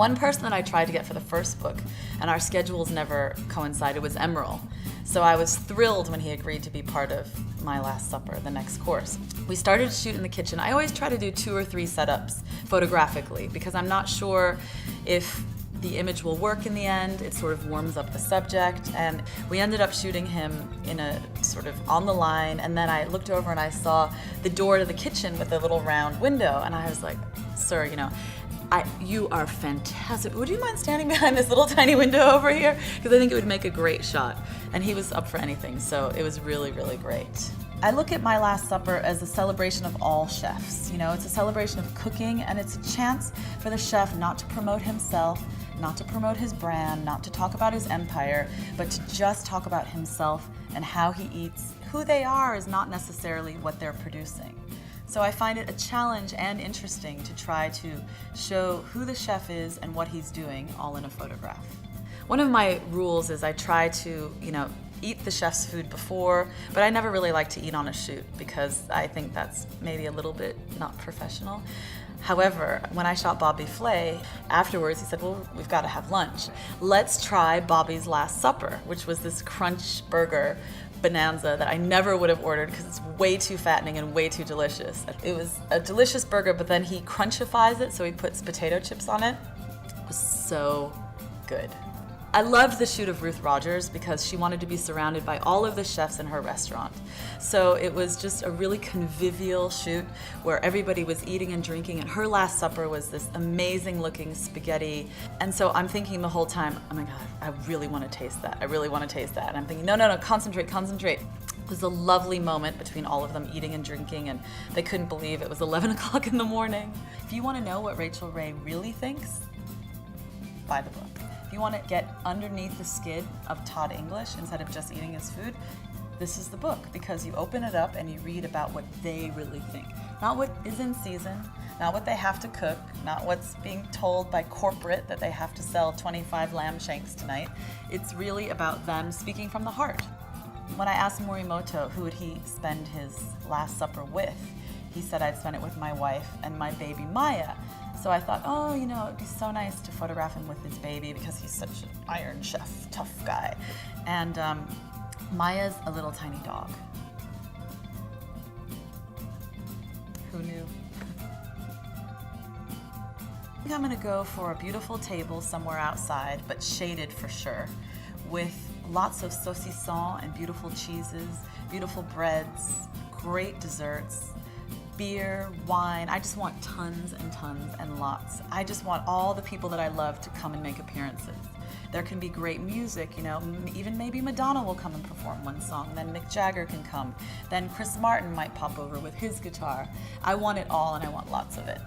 One person that I tried to get for the first book, and our schedules never coincided, was Emeril. So I was thrilled when he agreed to be part of my Last Supper, the next course. We started to shoot in the kitchen. I always try to do 2 or 3 setups photographically because I'm not sure if the image will work in the end. It sort of warms up the subject, and we ended up shooting him in a sort of on the line, and then I looked over and I saw the door to the kitchen with a little round window, and I was like, sir, you are fantastic. Would you mind standing behind this little tiny window over here? Because I think it would make a great shot. And he was up for anything, so it was really, really great. I look at my Last Supper as a celebration of all chefs. It's a celebration of cooking, and it's a chance for the chef not to promote himself, not to promote his brand, not to talk about his empire, but to just talk about himself and how he eats. Who they are is not necessarily what they're producing. So I find it a challenge and interesting to try to show who the chef is and what he's doing all in a photograph. One of my rules is I try to, eat the chef's food before, but I never really like to eat on a shoot because I think that's maybe a little bit not professional. However, when I shot Bobby Flay, afterwards he said, well, we've got to have lunch. Let's try Bobby's Last Supper, which was this crunch burger bonanza that I never would have ordered because it's way too fattening and way too delicious. It was a delicious burger, but then he crunchifies it, so he puts potato chips on it. It was so good. I loved the shoot of Ruth Rogers because she wanted to be surrounded by all of the chefs in her restaurant. So it was just a really convivial shoot where everybody was eating and drinking, and her Last Supper was this amazing looking spaghetti. And so I'm thinking the whole time, oh my God, I really want to taste that. I really want to taste that. And I'm thinking, no, concentrate. It was a lovely moment between all of them eating and drinking, and they couldn't believe it was 11 o'clock in the morning. If you want to know what Rachel Ray really thinks, buy the book. If you want to get underneath the skin of Todd English instead of just eating his food, this is the book, because you open it up and you read about what they really think. Not what is in season, not what they have to cook, not what's being told by corporate that they have to sell 25 lamb shanks tonight. It's really about them speaking from the heart. When I asked Morimoto who would he spend his Last Supper with, he said I'd spend it with my wife and my baby Maya. So I thought, it'd be so nice to photograph him with his baby because he's such an iron chef, tough guy. And Maya's a little tiny dog. Who knew? I think I'm gonna go for a beautiful table somewhere outside, but shaded for sure, with lots of saucisson and beautiful cheeses, beautiful breads, great desserts, beer, wine. I just want tons and tons and lots. I just want all the people that I love to come and make appearances. There can be great music, even maybe Madonna will come and perform one song, then Mick Jagger can come, then Chris Martin might pop over with his guitar. I want it all, and I want lots of it.